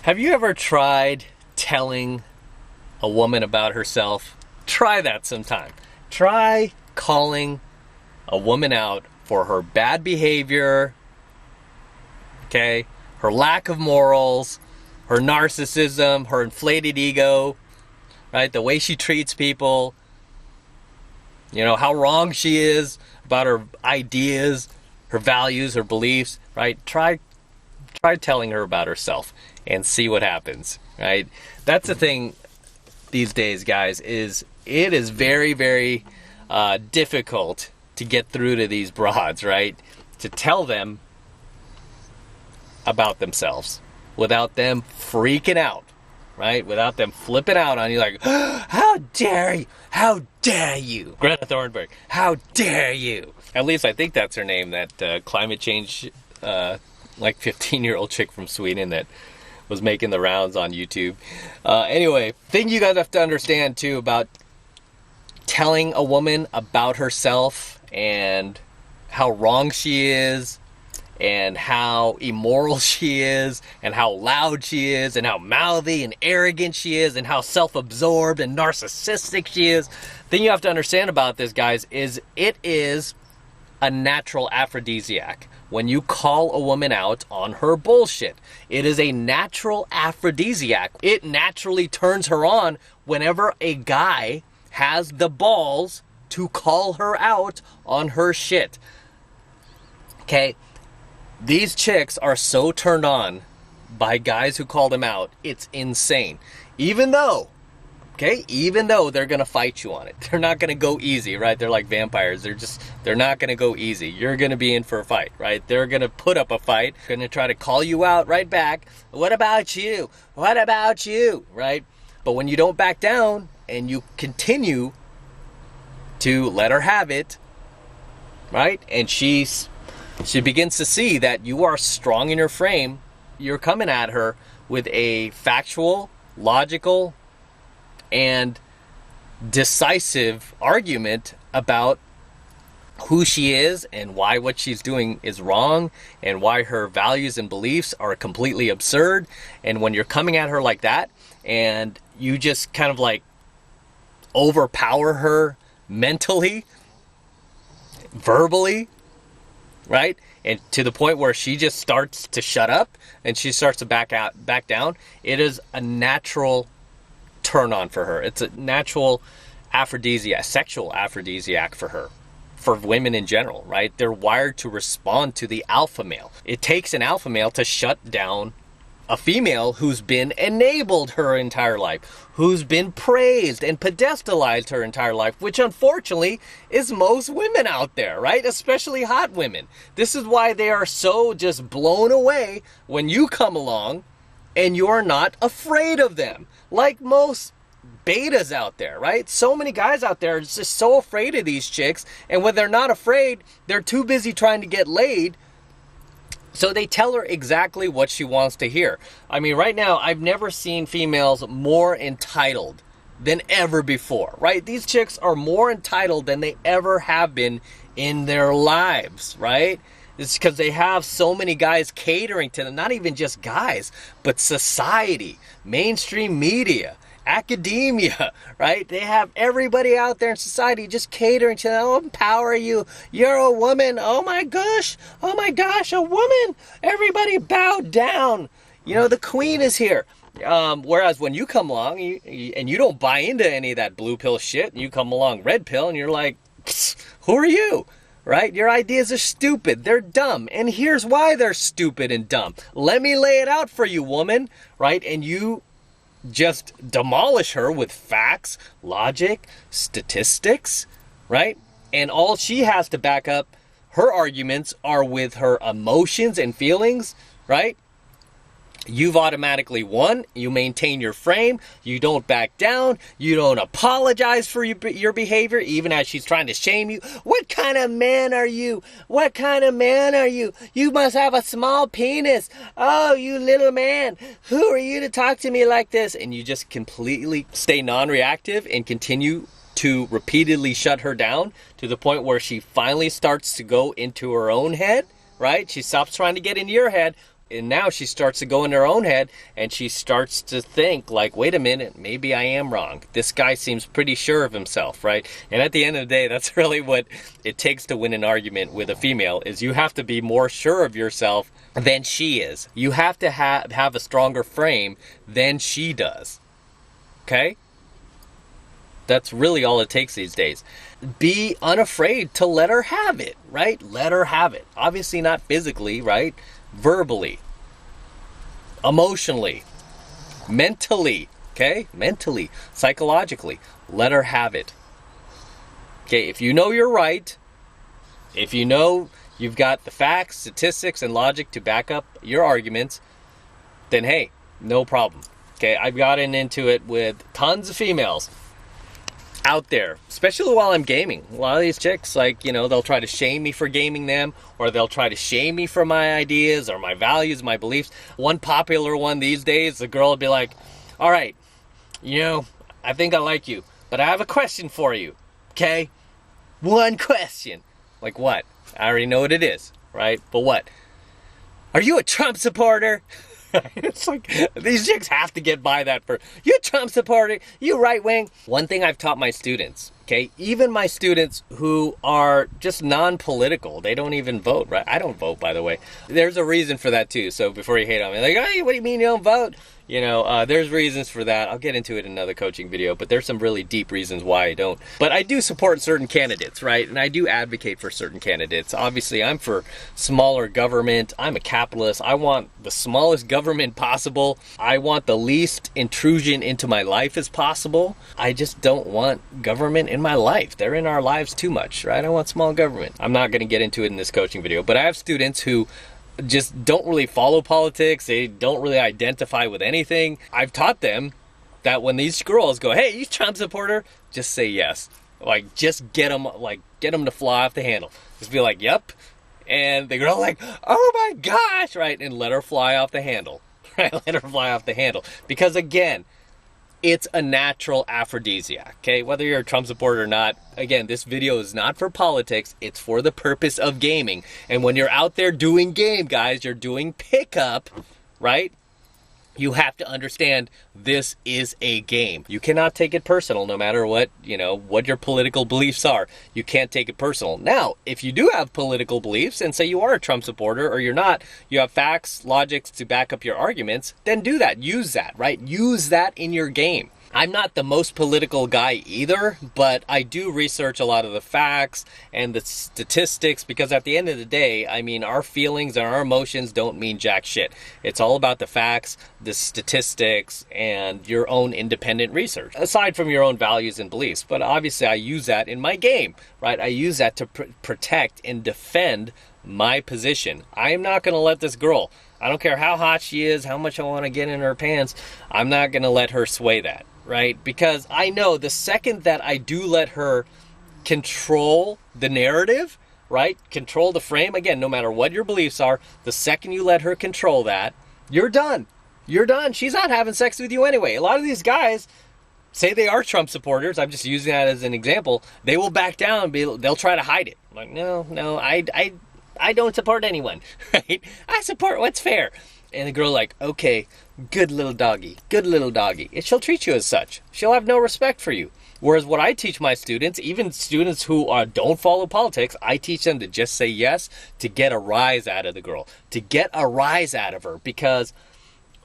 Have you ever tried telling a woman about herself? Try that sometime. Try calling a woman out for her bad behavior, okay, her lack of morals, her narcissism, her inflated ego, right? The way she treats people, you know, how wrong she is about her ideas, her values, her beliefs, right? Try telling her about herself and see what happens, right? That's the thing these days, guys, is it is very, very difficult to get through to these broads, right? To tell them about themselves without them freaking out, right? Without them flipping out on you like, how dare you? How dare you? Greta Thunberg, how dare you? At least I think that's her name, that climate change, like 15-year-old chick from Sweden that was making the rounds on YouTube. Anyway, thing you guys have to understand too about telling a woman about herself and how wrong she is and how immoral she is and how loud she is and how mouthy and arrogant she is and how self-absorbed and narcissistic she is. Thing you have to understand about this, guys, is it is a natural aphrodisiac. When you call a woman out on her bullshit, it is a natural aphrodisiac. It naturally turns her on whenever a guy has the balls to call her out on her shit. Okay? These chicks are so turned on by guys who call them out, it's insane. Even though they're gonna fight you on it. They're not gonna go easy, right? They're like vampires. They're not gonna go easy. You're gonna be in for a fight, right? They're gonna put up a fight, gonna try to call you out right back. What about you? What about you? Right? But when you don't back down and you continue to let her have it, right? And she begins to see that you are strong in your frame. You're coming at her with a factual, logical, and decisive argument about who she is and why what she's doing is wrong and why her values and beliefs are completely absurd. And when you're coming at her like that and you just kind of like overpower her mentally, verbally, right? And to the point where she just starts to shut up and she starts to back down, it is a natural turn on for her. It's a natural aphrodisiac, sexual aphrodisiac for her, for women in general, right? They're wired to respond to the alpha male. It takes an alpha male to shut down a female who's been enabled her entire life, who's been praised and pedestalized her entire life, which unfortunately is most women out there, right? Especially hot women. This is why they are so just blown away when you come along and you're not afraid of them. Like most betas out there, right? So many guys out there are just so afraid of these chicks, and when they're not afraid, they're too busy trying to get laid. So they tell her exactly what she wants to hear. I mean, right now, I've never seen females more entitled than ever before, right? These chicks are more entitled than they ever have been in their lives, right? It's because they have so many guys catering to them, not even just guys, but society, mainstream media, academia, right? They have everybody out there in society just catering to them. Oh, empower you. You're a woman. Oh my gosh, a woman. Everybody bow down. You know, the queen is here. Whereas when you come along and you don't buy into any of that blue pill shit, and you come along red pill and you're like, who are you? Right? Your ideas are stupid. They're dumb. And here's why they're stupid and dumb. Let me lay it out for you, woman. Right? And you just demolish her with facts, logic, statistics. Right? And all she has to back up her arguments are with her emotions and feelings. Right? You've automatically won. You maintain your frame. You don't back down. You don't apologize for your behavior, even as she's trying to shame you. What kind of man are you? What kind of man are you? You must have a small penis. Oh, you little man. Who are you to talk to me like this? And you just completely stay non-reactive and continue to repeatedly shut her down to the point where she finally starts to go into her own head, right? She stops trying to get into your head, And now she starts to go in her own head and she starts to think like, wait a minute, maybe I am wrong. This guy seems pretty sure of himself, right? And at the end of the day, that's really what it takes to win an argument with a female, is you have to be more sure of yourself than she is. You have to have a stronger frame than she does. Okay? That's really all it takes these days. Be unafraid to let her have it, right? Let her have it. Obviously not physically, right? Verbally, emotionally, mentally, okay? Mentally, psychologically, let her have it. Okay, if you know you're right, if you know you've got the facts, statistics, and logic to back up your arguments, then hey, no problem. Okay, I've gotten into it with tons of females out there, especially while I'm gaming. A lot of these chicks, like, you know, they'll try to shame me for gaming them, or they'll try to shame me for my ideas or my values, my beliefs. One popular one these days, the girl will be like, all right, you know, I think I like you, but I have a question for you, okay? One question. Like what? I already know what it is, right? But what? Are you a Trump supporter? It's like, these chicks have to get by that for, you Trump supporter, you right wing. One thing I've taught my students, okay, even my students who are just non-political, they don't even vote, right? I don't vote, by the way. There's a reason for that too. So before you hate on me, like, hey, what do you mean you don't vote? You know, there's reasons for that. I'll get into it in another coaching video, but there's some really deep reasons why I don't. But I do support certain candidates, right? And I do advocate for certain candidates. Obviously, I'm for smaller government. I'm a capitalist. I want the smallest government possible. I want the least intrusion into my life as possible. I just don't want government in my life. They're in our lives too much, right? I want small government. I'm not going to get into it in this coaching video, but I have students who just don't really follow politics. They don't really identify with anything. I've taught them that when these girls go, hey, you Trump supporter, just say yes. Like, just get them to fly off the handle. Just be like, yep. And the girl like, oh my gosh, right? And let her fly off the handle, right? Let her fly off the handle. Because again, it's a natural aphrodisiac, okay? Whether you're a Trump supporter or not, again, this video is not for politics. It's for the purpose of gaming. And when you're out there doing game, guys, you're doing pickup, right? You have to understand this is a game. You cannot take it personal no matter what, you know, what your political beliefs are. You can't take it personal. Now, if you do have political beliefs and say you are a Trump supporter or you're not, you have facts, logics to back up your arguments, then do that. Use that, right? Use that in your game. I'm not the most political guy either, but I do research a lot of the facts and the statistics, because at the end of the day, I mean, our feelings and our emotions don't mean jack shit. It's all about the facts, the statistics, and your own independent research, aside from your own values and beliefs. But obviously, I use that in my game, right? I use that to protect and defend my position. I am not going to let this girl, I don't care how hot she is, how much I want to get in her pants, I'm not going to let her sway that. Right? Because I know the second that I do let her control the narrative, right? Control the frame, again, no matter what your beliefs are, the second you let her control that, you're done. You're done. She's not having sex with you anyway. A lot of these guys say they are Trump supporters. I'm just using that as an example. They will back down. They'll try to hide it. I'm like, no, I don't support anyone, right? I support what's fair. And the girl like, okay, good little doggy. And she'll treat you as such. She'll have no respect for you. Whereas what I teach my students, even students who don't follow politics, I teach them to just say yes to get a rise out of the girl, to get a rise out of her. Because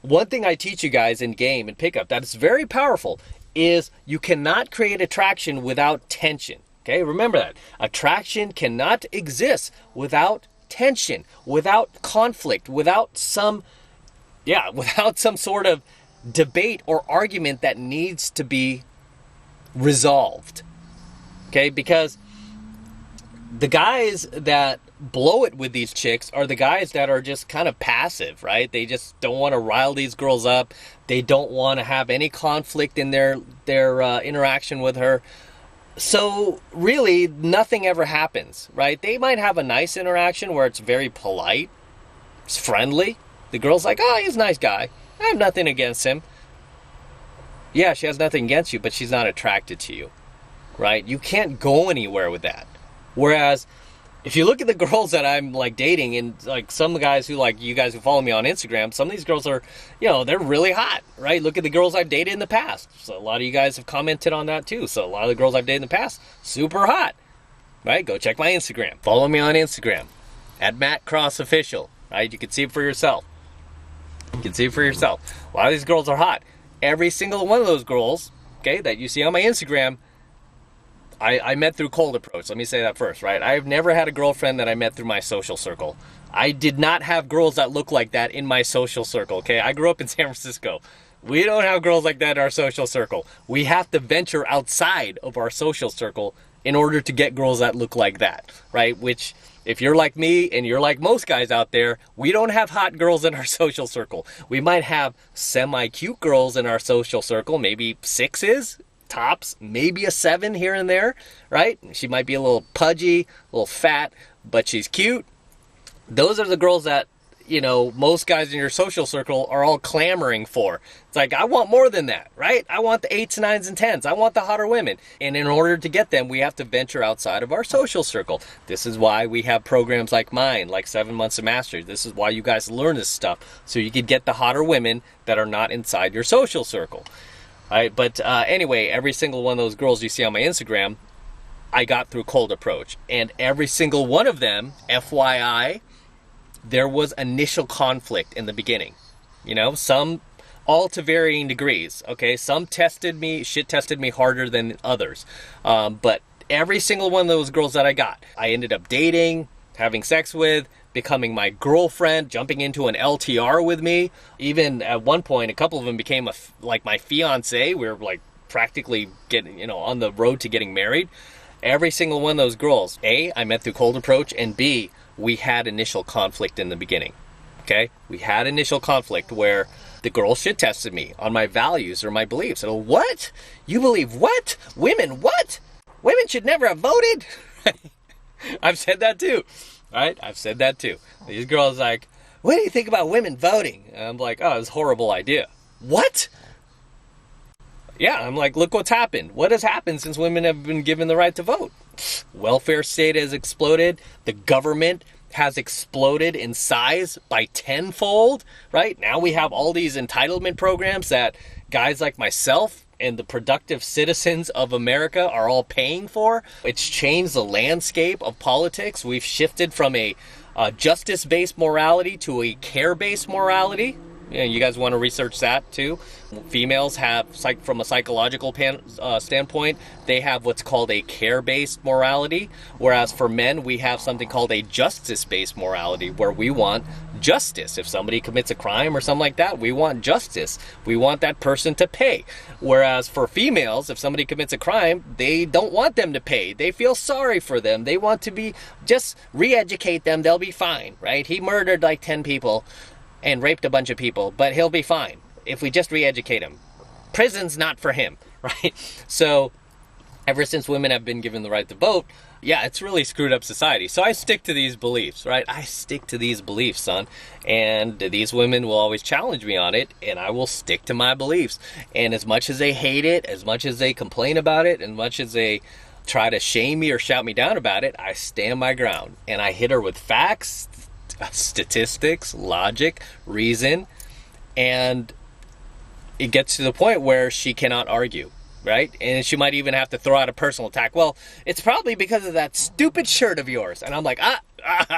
one thing I teach you guys in game and pickup that is very powerful is you cannot create attraction without tension. Okay, remember that. Attraction cannot exist without tension, without conflict, without some sort of debate or argument that needs to be resolved. Okay, because the guys that blow it with these chicks are the guys that are just kind of passive, right? They just don't want to rile these girls up. They don't want to have any conflict in their interaction with her. So really, nothing ever happens, right? They might have a nice interaction where it's very polite, it's friendly. The girl's like, oh, he's a nice guy. I have nothing against him. Yeah, she has nothing against you, but she's not attracted to you, right? You can't go anywhere with that. Whereas if you look at the girls that I'm like dating, and like some guys who, like you guys who follow me on Instagram, some of these girls are, they're really hot, right? Look at the girls I've dated in the past. So a lot of you guys have commented on that too. So a lot of the girls I've dated in the past, super hot, right? Go check my Instagram. Follow me on Instagram at MattCrossOfficial, right? You can see it for yourself. You can see it for yourself. A lot of these girls are hot. Every single one of those girls, okay, that you see on my Instagram, I met through cold approach. Let me say that first, right? I've never had a girlfriend that I met through my social circle. I did not have girls that look like that in my social circle, okay? I grew up in San Francisco. We don't have girls like that in our social circle. We have to venture outside of our social circle in order to get girls that look like that, right? Which, if you're like me and you're like most guys out there, we don't have hot girls in our social circle. We might have semi-cute girls in our social circle, maybe 6s, tops, maybe a 7 here and there, right? She might be a little pudgy, a little fat, but she's cute. Those are the girls that, most guys in your social circle are all clamoring for. It's like, I want more than that, right? I want the 8s, 9s, and 10s. I want the hotter women. And in order to get them, we have to venture outside of our social circle. This is why we have programs like mine, like 7 Months of Mastery. This is why you guys learn this stuff, so you can get the hotter women that are not inside your social circle. All right, but anyway, every single one of those girls you see on my Instagram, I got through cold approach. And every single one of them, FYI, there was initial conflict in the beginning. Some all to varying degrees, okay? Some tested me harder than others. But every single one of those girls that I ended up dating, having sex with, becoming my girlfriend, jumping into an LTR with me. Even at one point, a couple of them became my fiance. We were like practically getting, on the road to getting married. Every single one of those girls, A, I met through cold approach, and B, we had initial conflict in the beginning. Okay? We had initial conflict where the girl shit tested me on my values or my beliefs. And what? You believe what? Women what? Women should never have voted? I've said that too. Right? I've said that too. These girls like, what do you think about women voting? And I'm like, oh, it's a horrible idea. What? Yeah, I'm like, look what's happened. What has happened since women have been given the right to vote? Welfare state has exploded. The government has exploded in size by tenfold, right? Now we have all these entitlement programs that guys like myself and the productive citizens of America are all paying for. It's changed the landscape of politics. We've shifted from a justice-based morality to a care-based morality. You guys want to research that too. Females have, from a psychological standpoint, they have what's called a care-based morality, whereas for men, we have something called a justice-based morality, where we want justice. If somebody commits a crime or something like that, we want justice. We want that person to pay. Whereas for females, if somebody commits a crime, they don't want them to pay. They feel sorry for them. They want to just re-educate them. They'll be fine, right? He murdered like 10 people and raped a bunch of people, but he'll be fine if we just re-educate him. Prison's not for him, right? So ever since women have been given the right to vote, yeah, it's really screwed up society. So I stick to these beliefs, right? I stick to these beliefs, son. And these women will always challenge me on it, and I will stick to my beliefs. And as much as they hate it, as much as they complain about it, as much as they try to shame me or shout me down about it, I stand my ground. And I hit her with facts, statistics, logic, reason, and it gets to the point where she cannot argue, right? And she might even have to throw out a personal attack. Well, it's probably because of that stupid shirt of yours. And I'm like,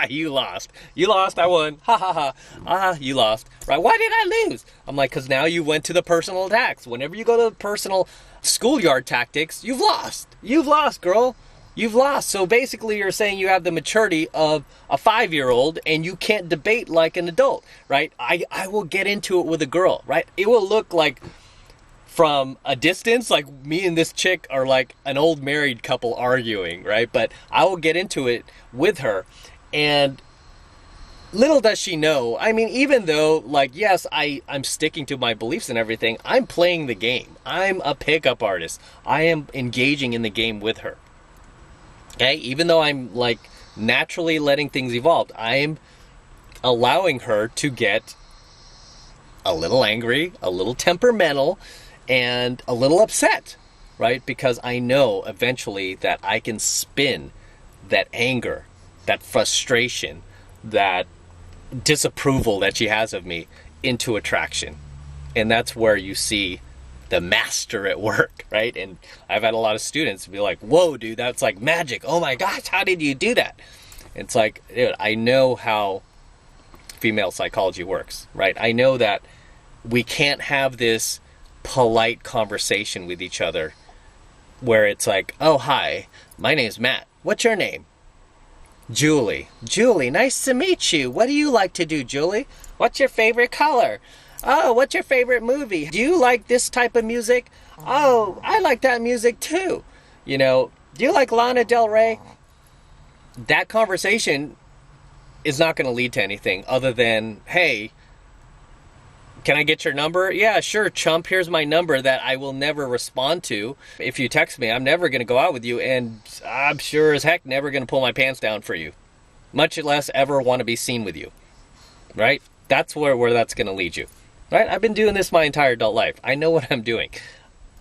you lost. You lost, I won. Ha ha ha. You lost. Right? Why did I lose? I'm like, because now you went to the personal attacks. Whenever you go to the personal schoolyard tactics, you've lost. You've lost, girl. You've lost. So basically you're saying you have the maturity of a 5-year-old and you can't debate like an adult, right? I will get into it with a girl, right? It will look like from a distance, like me and this chick are like an old married couple arguing, right? But I will get into it with her, and little does she know, I mean, even though, like, yes, I'm sticking to my beliefs and everything, I'm playing the game. I'm a pickup artist. I am engaging in the game with her. Okay, even though I'm like naturally letting things evolve, I'm allowing her to get a little angry, a little temperamental, and a little upset, right? Because I know eventually that I can spin that anger, that frustration, that disapproval that she has of me into attraction. And that's where you see the master at work, right? And I've had a lot of students be like, whoa, dude, that's like magic. Oh my gosh, how did you do that? It's like, dude, I know how female psychology works, right? I know that we can't have this polite conversation with each other where it's like, oh, hi, my name's Matt. What's your name? Julie. Julie, nice to meet you. What do you like to do, Julie? What's your favorite color? Oh, what's your favorite movie? Do you like this type of music? Oh, I like that music too. You know, do you like Lana Del Rey? That conversation is not going to lead to anything other than, hey, can I get your number? Yeah, sure, chump. Here's my number that I will never respond to. If you text me, I'm never going to go out with you, and I'm sure as heck never going to pull my pants down for you, much less ever want to be seen with you, right? That's where that's going to lead you, right? I've been doing this my entire adult life. I know what I'm doing.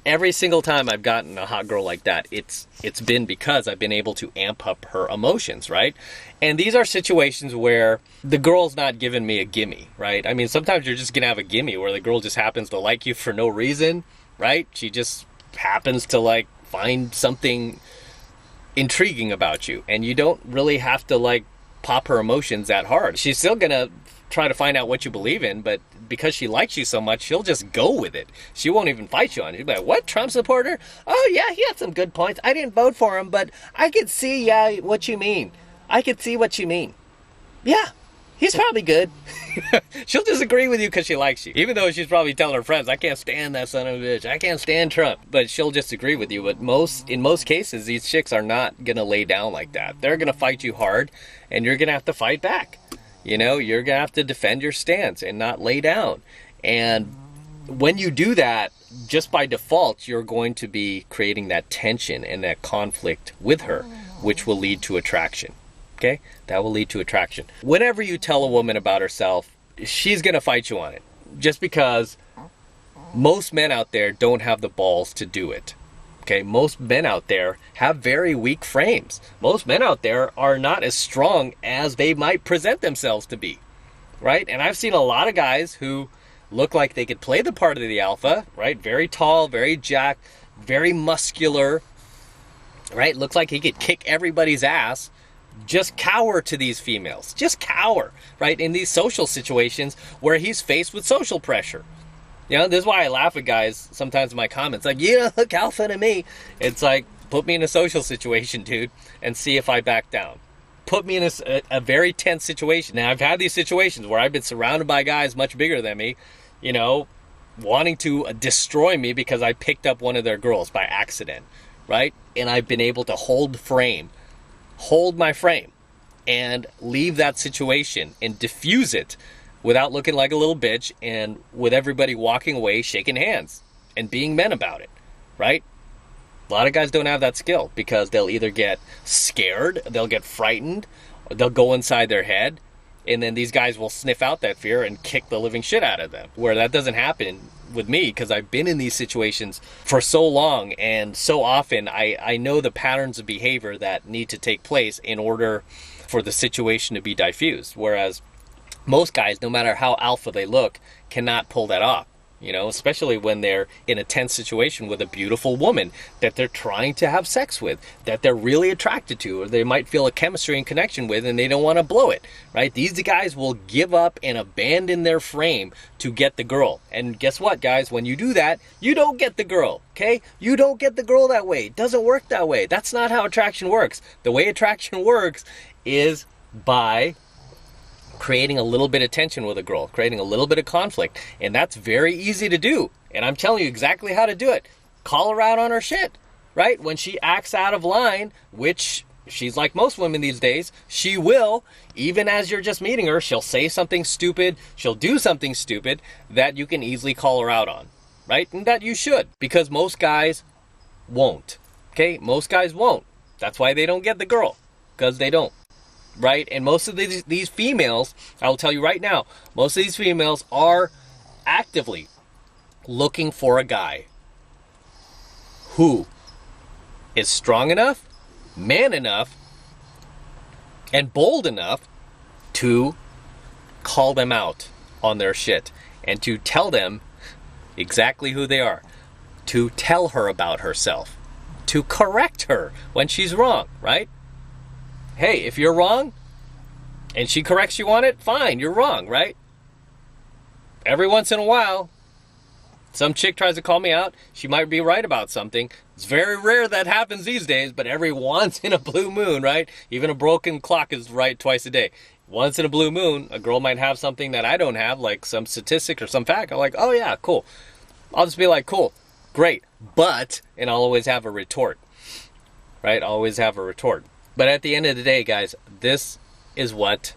Every single time I've gotten a hot girl like that, it's been because I've been able to amp up her emotions, right? And these are situations where the girl's not giving me a gimme, right? I mean, sometimes you're just going to have a gimme where the girl just happens to like you for no reason, right? She just happens to like find something intriguing about you, and you don't really have to like pop her emotions that hard. She's still going to try to find out what you believe in, but because she likes you so much, she'll just go with it. She won't even fight you on it. She'll be like, what, Trump supporter? Oh yeah, he had some good points. I didn't vote for him, but I could see, yeah, what you mean. I could see what you mean. Yeah, he's probably good. She'll just agree with you because she likes you. Even though she's probably telling her friends, I can't stand that son of a bitch. I can't stand Trump. But she'll just agree with you. But in most cases, these chicks are not going to lay down like that. They're going to fight you hard, and you're going to have to fight back. You know, you're going to have to defend your stance and not lay down. And when you do that, just by default, you're going to be creating that tension and that conflict with her, which will lead to attraction. Okay? That will lead to attraction. Whenever you tell a woman about herself, she's going to fight you on it. Just because most men out there don't have the balls to do it. Okay, most men out there have very weak frames. Most men out there are not as strong as they might present themselves to be, right? And I've seen a lot of guys who look like they could play the part of the alpha, right? Very tall, very jacked, very muscular, right? Looks like he could kick everybody's ass. Just cower to these females. Just cower, right? In these social situations where he's faced with social pressure. You know, this is why I laugh at guys sometimes in my comments. Like, you don't look alpha to me. It's like, put me in a social situation, dude, and see if I back down. Put me in a very tense situation. Now, I've had these situations where I've been surrounded by guys much bigger than me, you know, wanting to destroy me because I picked up one of their girls by accident, right? And I've been able to hold my frame, and leave that situation and diffuse it without looking like a little bitch, and with everybody walking away, shaking hands, and being men about it, right? A lot of guys don't have that skill because they'll either get scared, they'll get frightened, or they'll go inside their head, and then these guys will sniff out that fear and kick the living shit out of them. Where that doesn't happen with me because I've been in these situations for so long, and so often I know the patterns of behavior that need to take place in order for the situation to be diffused. Whereas most guys, no matter how alpha they look, cannot pull that off, you know, especially when they're in a tense situation with a beautiful woman that they're trying to have sex with, that they're really attracted to, or they might feel a chemistry and connection with, and they don't want to blow it, right? These guys will give up and abandon their frame to get the girl. And guess what, guys? When you do that, you don't get the girl, okay? You don't get the girl that way. It doesn't work that way. That's not how attraction works. The way attraction works is by creating a little bit of tension with a girl, creating a little bit of conflict. And that's very easy to do. And I'm telling you exactly how to do it. Call her out on her shit, right? When she acts out of line, which she's like most women these days, she will, even as you're just meeting her, she'll say something stupid, she'll do something stupid that you can easily call her out on, right? And that you should, because most guys won't, okay? Most guys won't. That's why they don't get the girl, because they don't. Right? And most of these females, I will tell you right now, most of these females are actively looking for a guy who is strong enough, man enough, and bold enough to call them out on their shit and to tell them exactly who they are, to tell her about herself, to correct her when she's wrong, right? Hey, if you're wrong and she corrects you on it, fine, you're wrong, right? Every once in a while, some chick tries to call me out. She might be right about something. It's very rare that happens these days, but every once in a blue moon, right? Even a broken clock is right twice a day. Once in a blue moon, a girl might have something that I don't have, like some statistic or some fact. I'm like, oh yeah, cool. I'll just be like, cool, great. But, and I'll always have a retort, right? I'll always have a retort. But at the end of the day, guys, this is what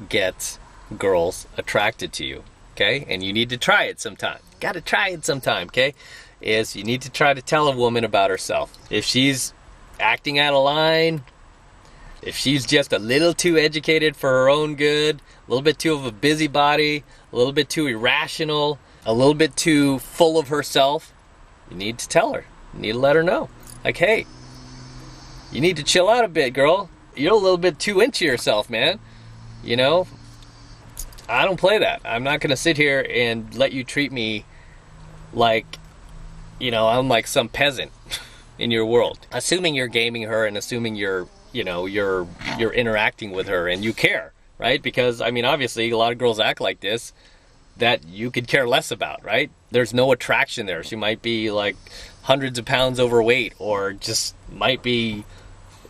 gets girls attracted to you, okay? And you need to try it sometime. Got to try it sometime, okay? Is you need to try to tell a woman about herself. If she's acting out of line, if she's just a little too educated for her own good, a little bit too of a busybody, a little bit too irrational, a little bit too full of herself, you need to tell her. You need to let her know. Like, hey, you need to chill out a bit, girl. You're a little bit too into yourself, man. You know, I don't play that. I'm not going to sit here and let you treat me like, you know, I'm like some peasant in your world. Assuming you're gaming her and assuming you're interacting with her and you care, right? Because, I mean, obviously a lot of girls act like this that you could care less about, right? There's no attraction there. She might be like hundreds of pounds overweight or just might be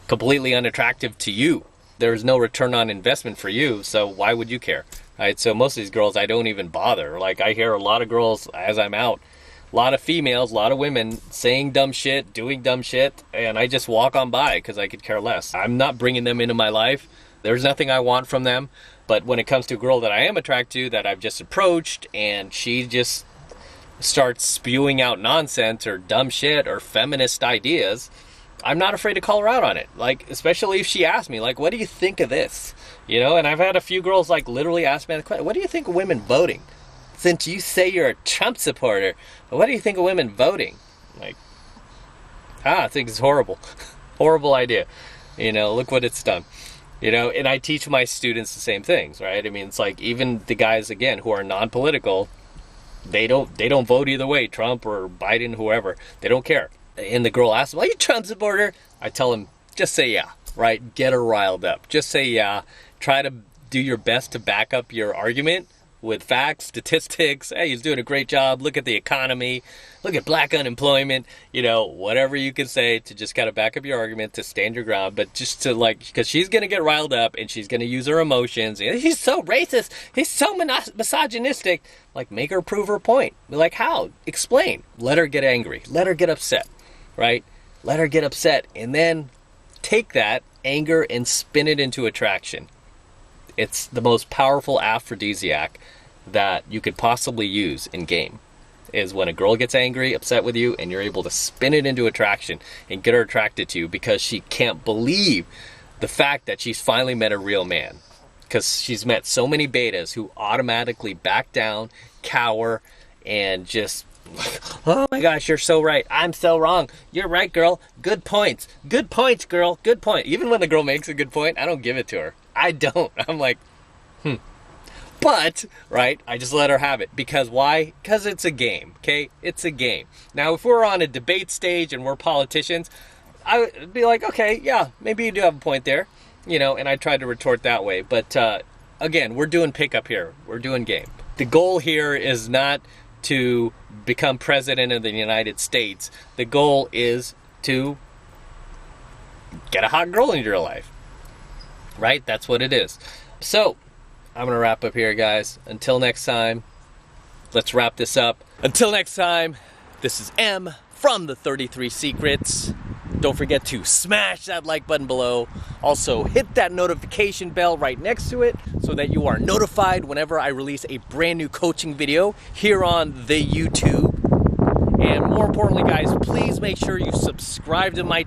completely unattractive to you. There's no return on investment for you, so why would you care, right? So most of these girls, I don't even bother. Like, I hear a lot of girls as I'm out, a lot of females, a lot of women saying dumb shit, doing dumb shit, and I just walk on by because I could care less. I'm not bringing them into my life. There's nothing I want from them. But when it comes to a girl that I am attracted to, that I've just approached, and she just starts spewing out nonsense or dumb shit or feminist ideas, I'm not afraid to call her out on it. Like, especially if she asks me, like, what do you think of this? You know, and I've had a few girls, like, literally ask me the question, what do you think of women voting? Since you say you're a Trump supporter, what do you think of women voting? Like, I think it's horrible. Horrible idea. You know, look what it's done. You know, and I teach my students the same things, right? I mean, it's like even the guys, again, who are non-political, they don't vote either way, Trump or Biden, whoever. They don't care. And the girl asks, well, are you a Trump supporter? I tell them, just say yeah, right? Get her riled up. Just say yeah. Try to do your best to back up your argument with facts, statistics. Hey, he's doing a great job. Look at the economy. Look at black unemployment. You know, whatever you can say to just kind of back up your argument, to stand your ground. But just to, like, because she's going to get riled up and she's going to use her emotions. He's so racist. He's so misogynistic. Like, make her prove her point. Like, how? Explain. Let her get angry. Let her get upset, right? Let her get upset. And then take that anger and spin it into attraction. It's the most powerful aphrodisiac that you could possibly use in game, is when a girl gets angry, upset with you, and you're able to spin it into attraction and get her attracted to you because she can't believe the fact that she's finally met a real man. Because she's met so many betas who automatically back down, cower, and just, oh my gosh, you're so right. I'm so wrong. You're right, girl. Good points. Good points, girl. Good point. Even when the girl makes a good point, I don't give it to her. I don't. I'm like, But, right, I just let her have it. Because why? Because it's a game, okay? It's a game. Now, if we're on a debate stage and we're politicians, I would be like, okay, yeah, maybe you do have a point there. You know, and I tried to retort that way. But, again, we're doing pickup here. We're doing game. The goal here is not to become president of the United States. The goal is to get a hot girl into your life. Right? That's what it is. So, I'm going to wrap up here, guys. Until next time, let's wrap this up. Until next time, this is M from the 33 Secrets. Don't forget to smash that like button below. Also, hit that notification bell right next to it so that you are notified whenever I release a brand new coaching video here on the YouTube. And more importantly, guys, please make sure you subscribe to my